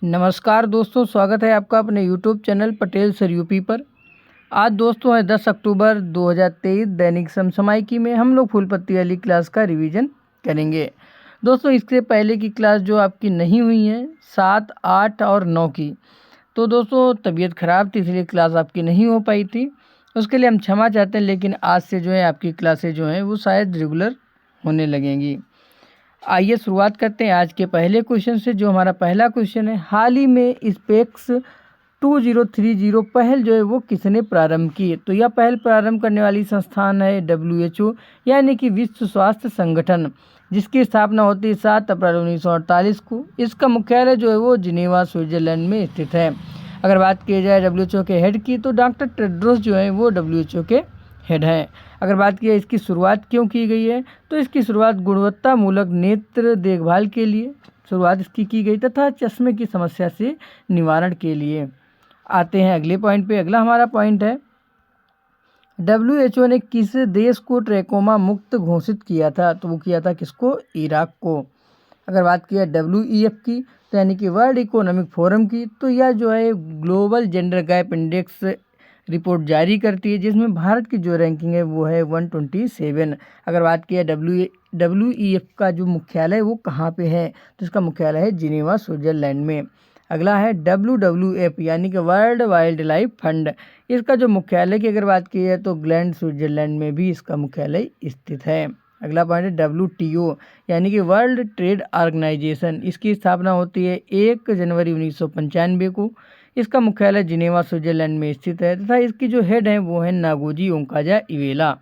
नमस्कार दोस्तों, स्वागत है आपका अपने YouTube channel Patel sir UP पर। आज दोस्तों है 10 अक्टूबर 2023। दैनिक समसामयिकी में हम लोग फूल पत्ती वाली क्लास का रिवीजन करेंगे। दोस्तों इससे पहले की क्लास जो आपकी नहीं हुई है 7, 8 और 9 की, तो दोस्तों तबीयत ख़राब थी इसलिए क्लास आपकी नहीं हो पाई थी। उसके लिए हम क्षमा चाहते हैं, लेकिन आज से जो है आपकी क्लासेज जो हैं वो शायद रेगुलर होने लगेंगी। आइए शुरुआत करते हैं आज के पहले क्वेश्चन से। जो हमारा पहला क्वेश्चन है, हाल ही में स्पेक्स 2030 पहल जो है वो किसने प्रारंभ की? तो यह पहल प्रारंभ करने वाली संस्थान है WHO यानी कि विश्व स्वास्थ्य संगठन, जिसकी स्थापना होती है 7 अप्रैल 1948 को। इसका मुख्यालय जो है वो जिनेवा स्विट्जरलैंड में स्थित है। अगर बात की जाए WHO के हेड की, तो डॉक्टर टेड्रोस जो है वो WHO के हेड हैं। अगर बात की जाए इसकी शुरुआत क्यों की गई है, तो इसकी शुरुआत गुणवत्ता मूलक नेत्र देखभाल के लिए शुरुआत इसकी की गई तथा चश्मे की समस्या से निवारण के लिए। आते हैं अगले पॉइंट पे। अगला हमारा पॉइंट है, WHO ने किस देश को ट्रैकोमा मुक्त घोषित किया था? तो वो किया था किसको? इराक को। अगर बात की है WEF की, तो यानी कि वर्ल्ड इकोनॉमिक फोरम की, तो यह जो है global gender gap index report जारी करती है, जिसमें भारत की जो रैंकिंग है वो है 127। अगर बात की है WEF का जो मुख्यालय वो कहाँ पे है, तो इसका मुख्यालय है जिनेवा स्विट्जरलैंड में। अगला है WWF यानी कि वर्ल्ड वाइल्ड लाइफ फंड। इसका जो मुख्यालय की अगर बात की है तो ग्लैंड स्विट्जरलैंड में भी इसका मुख्यालय स्थित है। अगला पॉइंट है WTO यानी कि वर्ल्ड ट्रेड ऑर्गेनाइजेशन। इसकी स्थापना होती है 1 जनवरी 1995 को। इसका मुख्यालय जिनेवा स्विट्जरलैंड में स्थित है तथा इसकी जो हेड है वो है नागोजी ओंकाजा इवेला।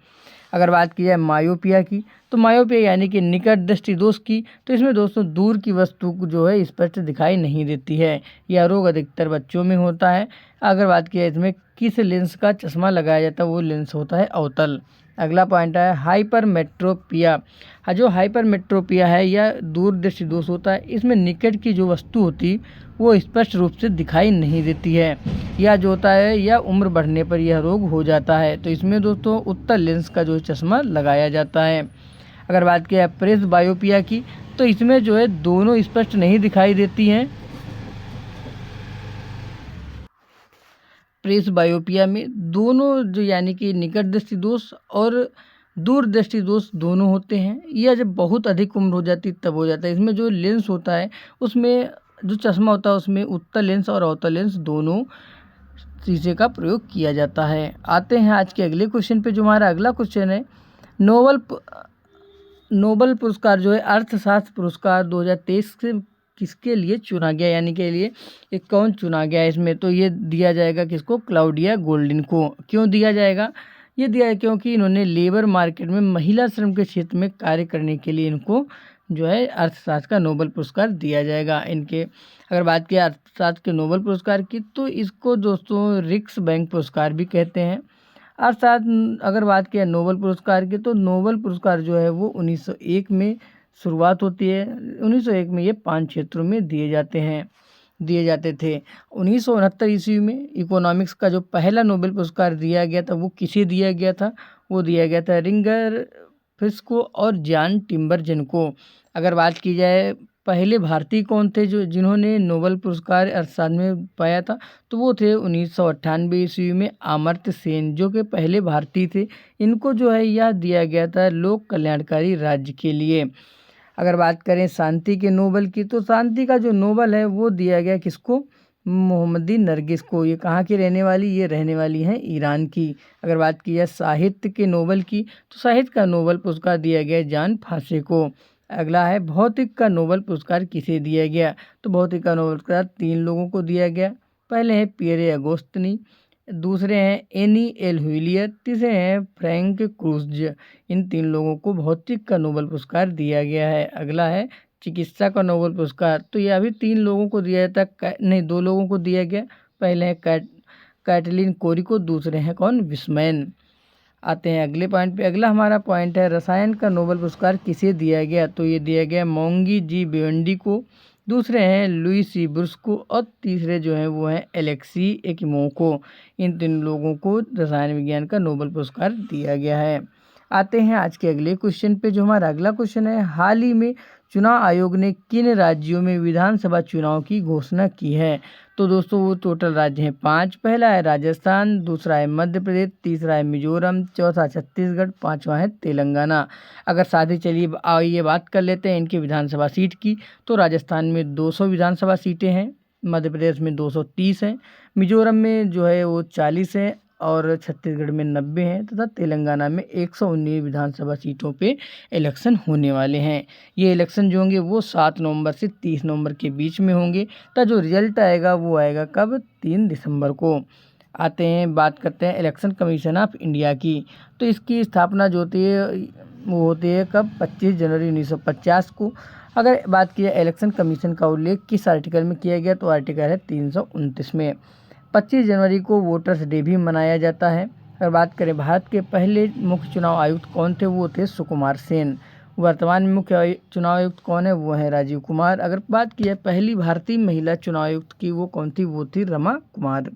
अगर बात की जाए मायोपिया की, तो मायोपिया यानी कि निकट दृष्टि दोष की, तो इसमें दोस्तों दूर की वस्तु जो है स्पष्ट दिखाई नहीं देती है। यह रोग अधिकतर बच्चों में होता है। अगर बात की जाए इसमें किस लेंस का चश्मा लगाया जाता है, वो लेंस होता है अवतल। अगला पॉइंट है हाइपरमेट्रोपिया। जो हाइपरमेट्रोपिया है यह दूर दृष्टि दोष होता है। इसमें निकट की जो वस्तु होती वो स्पष्ट रूप से दिखाई नहीं देती है। यह जो होता है यह उम्र बढ़ने पर यह रोग हो जाता है। तो इसमें दोस्तों उत्तल लेंस का जो चश्मा लगाया जाता है। अगर बात की जाए प्रेस बायोपिया की, तो इसमें जो है दोनों स्पष्ट नहीं दिखाई देती हैं। प्रेस बायोपिया में दोनों जो यानी कि निकट दृष्टि दोष और दूर दृष्टि दोष दोनों होते हैं। यह जब बहुत अधिक उम्र हो जाती तब हो जाता है। इसमें जो लेंस होता है उसमें जो चश्मा होता है उसमें उत्तल लेंस और अवतल लेंस दोनों शीशे का प्रयोग किया जाता है। आते हैं आज के अगले क्वेश्चन पे। जो हमारा अगला क्वेश्चन है, नोबल पुरस्कार जो है अर्थशास्त्र पुरस्कार 2023 से किसके लिए चुना गया, यानी के लिए ये कौन चुना गया है इसमें? तो ये दिया जाएगा किसको? क्लाउडिया गोल्डिन को। क्यों दिया जाएगा? ये दिया है क्योंकि इन्होंने लेबर मार्केट में महिला श्रम के क्षेत्र में कार्य करने के लिए इनको जो है अर्थशास्त्र का नोबल पुरस्कार दिया जाएगा। इनके अगर बात की अर्थशास्त्र के नोबल पुरस्कार की, तो इसको दोस्तों रिक्स बैंक पुरस्कार भी कहते हैं। अर्थात अगर बात की नोबल पुरस्कार की, तो नोबल पुरस्कार जो है वो 1901 में शुरुआत होती है। 1901 में ये 5 क्षेत्रों में दिए जाते थे। 1969 ईस्वी में इकोनॉमिक्स का जो पहला नोबेल पुरस्कार दिया गया था वो किसे दिया गया था? वो दिया गया था रिंगर फिश को और जॉन टिम्बरजन को। अगर बात की जाए पहले भारतीय कौन थे जो जिन्होंने नोबेल पुरस्कार अर्थशास्त्र में पाया था, तो वो थे 1998 ईस्वी में अमर्त्य सेन, जो कि पहले भारतीय थे। इनको जो है यह दिया गया था लोक कल्याणकारी राज्य के लिए। अगर बात करें शांति के नोबेल की, तो शांति का जो नोबेल है वो दिया गया किसको? मोहम्मदी नरगिस को। ये कहाँ की रहने वाली? ये रहने वाली हैं ईरान की। अगर बात की जाए साहित्य के नोबेल की, तो साहित्य का नोबेल पुरस्कार दिया गया जॉन फासे को। अगला है भौतिक का नोबेल पुरस्कार किसे दिया गया? तो भौतिक का नोबेल पुरस्कार 3 लोगों को दिया गया। पहले हैं पियरे अगोस्तनी, दूसरे हैं एनी एल व्हिलियर, तीसरे हैं फ्रैंक क्रूज। इन 3 लोगों को भौतिक का नोबेल पुरस्कार दिया गया है। अगला है चिकित्सा का नोबेल पुरस्कार, तो यह भी 3 लोगों को दिया जाता नहीं 2 लोगों को दिया गया। पहले हैं कैटलिन कोरी को, दूसरे हैं कौन? विस्मैन। आते हैं अगले पॉइंट पे। अगला हमारा पॉइंट है रसायन का नोबेल पुरस्कार किसे दिया गया? तो ये दिया गया मोंगी जी बेवंडी को, दूसरे हैं लुई सी ब्रुस को और तीसरे जो हैं वो हैं एलेक्सी एकिमो को। इन 3 लोगों को रसायन विज्ञान का नोबेल पुरस्कार दिया गया है। आते हैं आज के अगले क्वेश्चन पे। जो हमारा अगला क्वेश्चन है, हाल ही में चुनाव आयोग ने किन राज्यों में विधानसभा चुनाव की घोषणा की है? तो दोस्तों वो टोटल राज्य हैं 5। पहला है राजस्थान, दूसरा है मध्य प्रदेश, तीसरा है मिजोरम, चौथा छत्तीसगढ़, पांचवा है तेलंगाना। अगर साथ ही चलिए आइए बात कर लेते हैं इनकी विधानसभा सीट की। तो राजस्थान में 200 विधानसभा सीटें हैं, मध्य प्रदेश में 230 हैं, मिजोरम में जो है वो 40 है और छत्तीसगढ़ में 90 हैं तथा तेलंगाना में 119 विधानसभा सीटों पे इलेक्शन होने वाले हैं। ये इलेक्शन जो होंगे वो 7 नवंबर से 30 नवंबर के बीच में होंगे तथा जो रिजल्ट आएगा वो आएगा कब? 3 दिसंबर को। आते हैं बात करते हैं इलेक्शन कमीशन ऑफ इंडिया की। तो इसकी स्थापना जो होती है वो होती है कब? 25 जनवरी 1950 को। अगर बात की जाए इलेक्शन कमीशन का उल्लेख किस आर्टिकल में किया गया, तो आर्टिकल है 329 में। 25 जनवरी को वोटर्स डे भी मनाया जाता है। अगर बात करें भारत के पहले मुख्य चुनाव आयुक्त कौन थे, वो थे सुकुमार सेन। वर्तमान में मुख्य चुनाव आयुक्त कौन है, वो है राजीव कुमार। अगर बात की जाए पहली भारतीय महिला चुनाव आयुक्त की, वो कौन थी, वो थी रमा कुमार।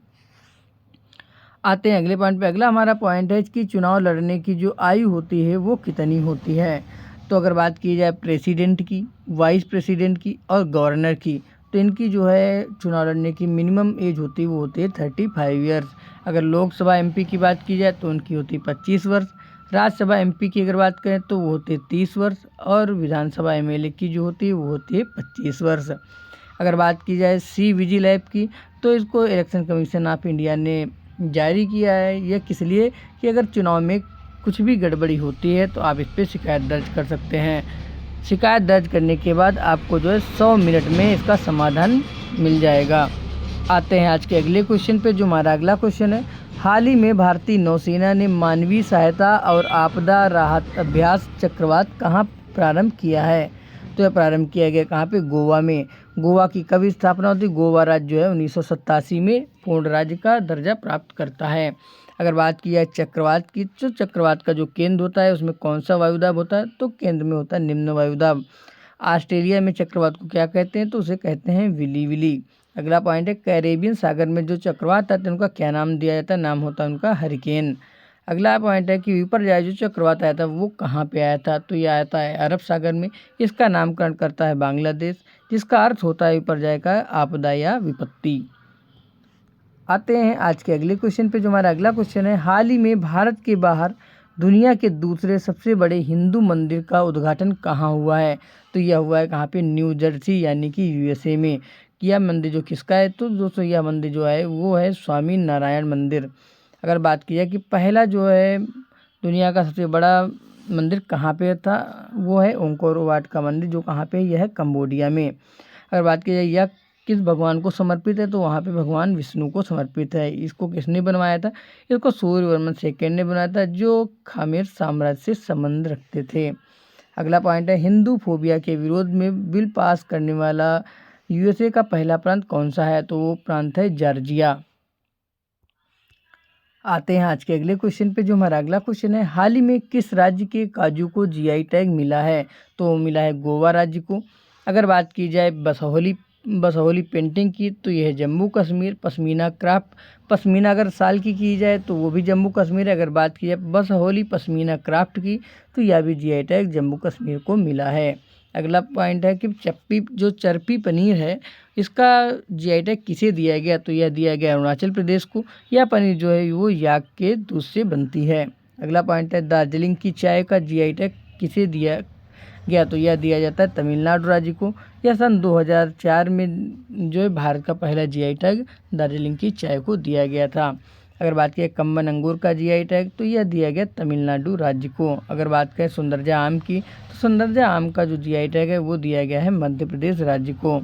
आते हैं अगले पॉइंट पे। अगला हमारा पॉइंट है कि चुनाव लड़ने की जो आयु होती है वो कितनी होती है। तो अगर बात की जाए प्रेसिडेंट की, वाइस प्रेसिडेंट की और गवर्नर की, तो इनकी जो है चुनाव लड़ने की मिनिमम एज होती है वो होती है 35 ईयर्स। अगर लोकसभा एमपी की बात की जाए तो उनकी होती है 25 वर्ष, राज्यसभा एमपी की अगर बात करें तो वो होती है 30 वर्ष और विधानसभा एमएलए की जो होती है वो होती है 25 वर्ष। अगर बात की जाए सी विजिल ऐप की, तो इसको इलेक्शन कमीशन ऑफ इंडिया ने जारी किया है। यह किस लिए कि अगर चुनाव में कुछ भी गड़बड़ी होती है तो आप इस पर शिकायत दर्ज कर सकते हैं। शिकायत दर्ज करने के बाद आपको जो है 100 मिनट में इसका समाधान मिल जाएगा। आते हैं आज के अगले क्वेश्चन पे। जो हमारा अगला क्वेश्चन है, हाल ही में भारतीय नौसेना ने मानवीय सहायता और आपदा राहत अभ्यास चक्रवात कहाँ प्रारंभ किया है? तो यह प्रारंभ किया गया कहाँ पे? गोवा में। गोवा की कब स्थापना होती? गोवा राज्य जो है 1987 में पूर्ण राज्य का दर्जा प्राप्त करता है। अगर बात की जाए चक्रवात की, तो चक्रवात का जो केंद्र होता है उसमें कौन सा वायुदाब होता है? तो केंद्र में होता है निम्न वायुदाब। ऑस्ट्रेलिया में चक्रवात को क्या कहते हैं? तो उसे कहते हैं विली विली। अगला पॉइंट है, कैरेबियन सागर में जो चक्रवात आते हैं उनका क्या नाम दिया जाता है? नाम होता है उनका हरिकेन। अगला पॉइंट है कि विपर्जय जो चक्रवात आया था वो कहाँ पे आया था? तो ये आया था अरब सागर में। इसका नामकरण करता है बांग्लादेश, जिसका अर्थ होता है विपर्जय का आपदा या विपत्ति। आते हैं आज के अगले क्वेश्चन पे। जो हमारा अगला क्वेश्चन है, हाल ही में भारत के बाहर दुनिया के दूसरे सबसे बड़े हिंदू मंदिर का उद्घाटन कहाँ हुआ है? तो यह हुआ है कहाँ पे? न्यू जर्सी यानी कि यूएसए में। यह मंदिर जो किसका है? तो दोस्तों यह मंदिर जो है वो है स्वामी नारायण मंदिर। अगर बात की जाए कि पहला जो है दुनिया का सबसे बड़ा मंदिर कहाँ पे था, वो है ओंकोर वाट का मंदिर, जो कहाँ पे? यह है कंबोडिया में। अगर बात की जाए यह किस भगवान को समर्पित है, तो वहाँ पे भगवान विष्णु को समर्पित है। इसको किसने बनवाया था? इसको सूर्यवर्मन सेकेंड ने बनाया था, जो खामेर साम्राज्य से संबंध रखते थे। अगला पॉइंट है, हिंदू फोबिया के विरोध में बिल पास करने वाला यूएसए का पहला प्रांत कौन सा है? तो वो प्रांत है जॉर्जिया। आते हैं आज के अगले क्वेश्चन पे। जो हमारा अगला क्वेश्चन है, हाल ही में किस राज्य के काजू को जीआई टैग मिला है? तो मिला है गोवा राज्य को। अगर बात की जाए बसोहली पेंटिंग की, तो यह है जम्मू कश्मीर। पश्मीना क्राफ्ट, पश्मीना अगर साल की जाए तो वो भी जम्मू कश्मीर है। अगर बात की जाए बसोहली पश्मीना क्राफ्ट की, तो यह भी जीआई टैग जम्मू कश्मीर को मिला है। अगला पॉइंट है कि चरपी पनीर है, इसका जीआई टैग किसे दिया गया? तो यह दिया गया अरुणाचल प्रदेश को। यह पनीर जो है वो याक के दूध से बनती है। अगला पॉइंट है, दार्जिलिंग की चाय का जीआई टैग किसे दिया गया? तो यह दिया जाता है तमिलनाडु राज्य को। यह सन 2004 में जो है भारत का पहला जीआई टैग दार्जिलिंग की चाय को दिया गया था। अगर बात करें कम्बन अंगूर का जीआई टैग, तो यह दिया गया तमिलनाडु राज्य को। अगर बात करें सुंदरजा आम की, तो सुंदरजा आम का जो जीआई टैग है वो दिया गया है मध्य प्रदेश राज्य को।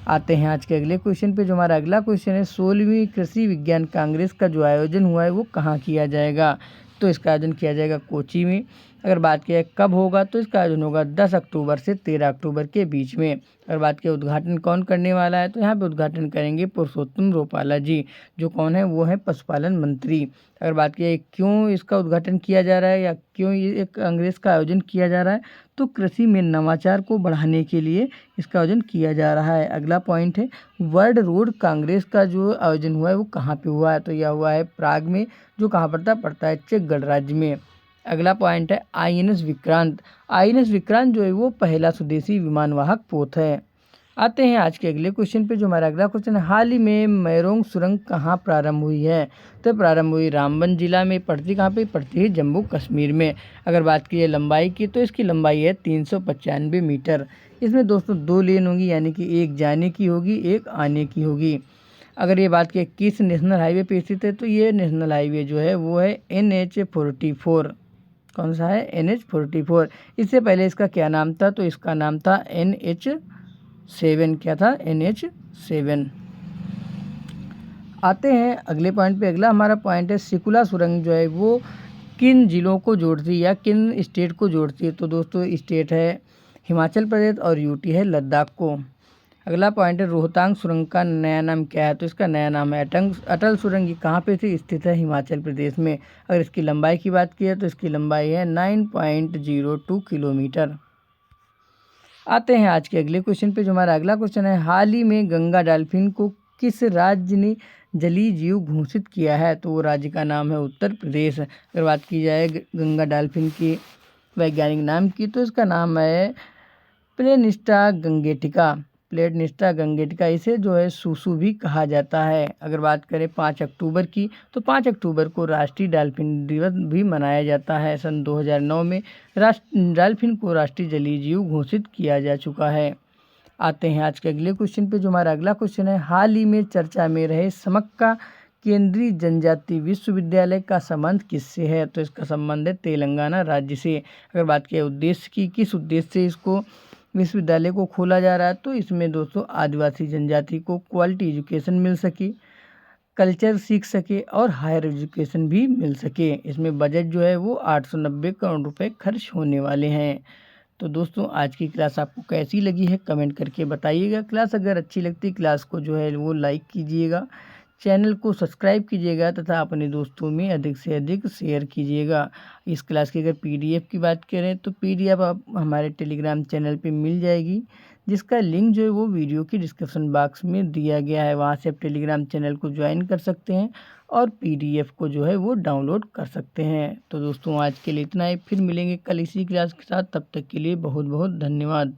आते हैं आज के अगले क्वेश्चन पे। जो हमारा अगला क्वेश्चन है, 16वीं कृषि विज्ञान कांग्रेस का जो आयोजन हुआ है वो कहाँ किया जाएगा? तो इसका आयोजन किया जाएगा कोची में। अगर बात किया कब होगा, तो इसका आयोजन होगा 10 अक्टूबर से 13 अक्टूबर के बीच में। अगर बात किया उद्घाटन कौन करने वाला है, तो यहाँ पे उद्घाटन करेंगे पुरुषोत्तम रूपाला जी, जो कौन है? वो है पशुपालन मंत्री। अगर बात किया क्यों इसका उद्घाटन किया जा रहा है या क्यों ये एक कांग्रेस का आयोजन किया जा रहा है, तो कृषि में नवाचार को बढ़ाने के लिए इसका आयोजन किया जा रहा है। अगला पॉइंट है, वर्ल्ड रोड कांग्रेस का जो आयोजन हुआ है वो कहाँ पे हुआ है? तो यह हुआ है प्राग में, जो कहाँ पड़ता है चेक गणराज्य में। अगला पॉइंट है INS विक्रांत। INS विक्रांत जो है वो पहला स्वदेशी विमानवाहक पोत है। आते हैं आज के अगले क्वेश्चन पे। जो हमारा अगला क्वेश्चन है, हाल ही में मैरोंग सुरंग कहाँ प्रारंभ हुई है? तो प्रारंभ हुई रामबन जिला में। पड़ती कहाँ पे? पड़ती है जम्मू कश्मीर में। अगर बात की जाए लंबाई की तो इसकी लंबाई है 395 मीटर। इसमें दोस्तों 2 लेन होंगी, यानी कि एक जाने की होगी, एक आने की होगी। अगर ये बात की किस नेशनल हाईवे पे स्थित है, तो ये नेशनल हाईवे जो है वो है NH44। कौन सा है? NH44। इससे पहले इसका क्या नाम था? तो इसका नाम था NH7। क्या था? NH7। आते हैं अगले पॉइंट पे। अगला हमारा पॉइंट है सिकुला सुरंग जो है वो किन जिलों को जोड़ती है या किन स्टेट को जोड़ती है? तो दोस्तों स्टेट है हिमाचल प्रदेश और यूटी है लद्दाख को। अगला पॉइंट है रोहतांग सुरंग का नया नाम क्या है? तो इसका नया नाम है अटल सुरंग। ये कहाँ पे थी? स्थित है हिमाचल प्रदेश में। अगर इसकी लंबाई की बात की है तो इसकी लंबाई है 9.02 किलोमीटर। आते हैं आज के अगले क्वेश्चन पे। जो हमारा अगला क्वेश्चन है, हाल ही में गंगा डॉल्फिन को किस राज्य ने जलीय जीव घोषित किया है? तो वो राज्य का नाम है उत्तर प्रदेश। अगर बात की जाए गंगा डॉल्फिन की वैज्ञानिक नाम की, तो इसका नाम है प्लेनिस्टा गंगेटिका। प्लेनिस्टा गंगेटिका। इसे जो है सूसू भी कहा जाता है। अगर बात करें 5 अक्टूबर की, तो 5 अक्टूबर को राष्ट्रीय डॉल्फिन दिवस भी मनाया जाता है। सन 2009 में डॉल्फिन को राष्ट्रीय जलीय जीव घोषित किया जा चुका है। आते हैं आज के अगले क्वेश्चन पे। जो हमारा अगला क्वेश्चन है, हाल ही में चर्चा में रहे समक्का केंद्रीय जनजाति विश्वविद्यालय का संबंध किससे है? तो इसका संबंध है तेलंगाना राज्य से। अगर बात की उद्देश्य की, किस उद्देश्य से इसको विश्वविद्यालय को खोला जा रहा है, तो इसमें दोस्तों आदिवासी जनजाति को क्वालिटी एजुकेशन मिल सके, कल्चर सीख सके और हायर एजुकेशन भी मिल सके। इसमें बजट जो है वो 890 करोड़ रुपए खर्च होने वाले हैं। तो दोस्तों आज की क्लास आपको कैसी लगी है कमेंट करके बताइएगा। क्लास अगर अच्छी लगती क्लास को जो है वो लाइक कीजिएगा, चैनल को सब्सक्राइब कीजिएगा तथा अपने दोस्तों में अधिक से अधिक शेयर कीजिएगा। इस क्लास की अगर PDF की बात करें तो PDF आप हमारे टेलीग्राम चैनल पे मिल जाएगी, जिसका लिंक जो है वो वीडियो की डिस्क्रिप्शन बॉक्स में दिया गया है। वहाँ से आप टेलीग्राम चैनल को ज्वाइन कर सकते हैं और PDF को जो है वो डाउनलोड कर सकते हैं। तो दोस्तों आज के लिए इतना ही, फिर मिलेंगे कल इसी क्लास के साथ। तब तक के लिए बहुत बहुत धन्यवाद।